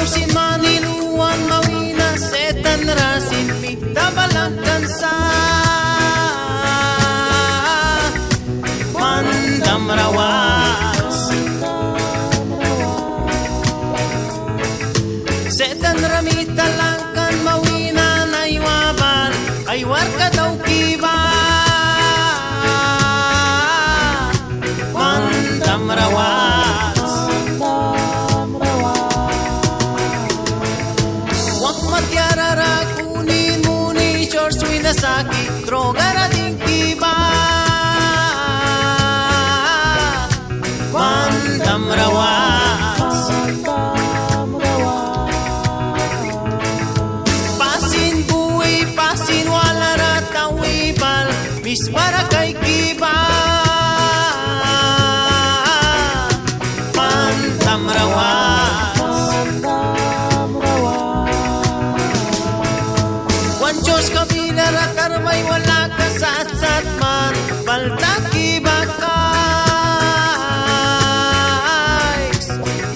sin maniluan mawina setan rasin pitabalagkan sa mandam rawas setan ramita langkan mawina na iwabal ay warka daw kiba mandam rawas wak matyarara kunin muni George Winasaki drogara din kiba mandam rawas pasin buwi pasin wala ratawi bal mis para kay kiba mandam rawas wanchos kabila rakarmay wala kasat-sat man baltak kiba kays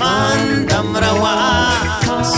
mandam rawas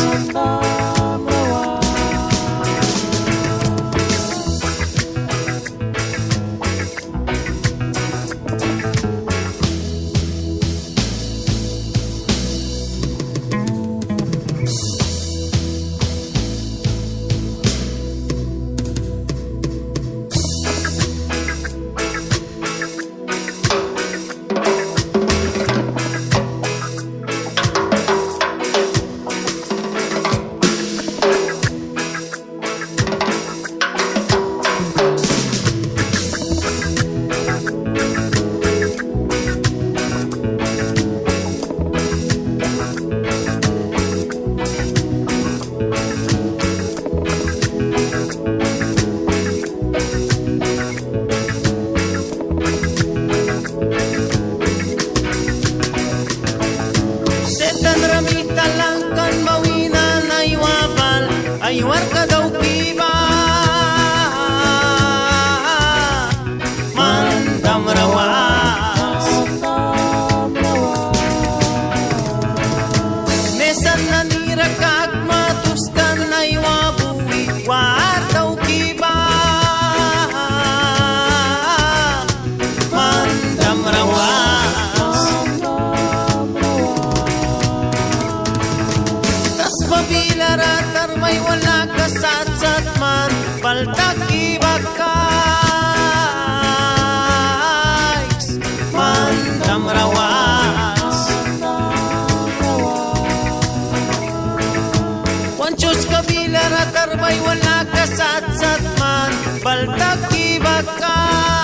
setan ramita langkan mawina na iwabal ay warka daw kiba mandam rawas mesan na nirakak matuskan na iwabuwi war daw kiba mandam rawas pabila ratar may wala kasat-sat man baltak kiba kays mandam rawas wanchos kabila ratar may wala kasat-sat man baltak kiba kays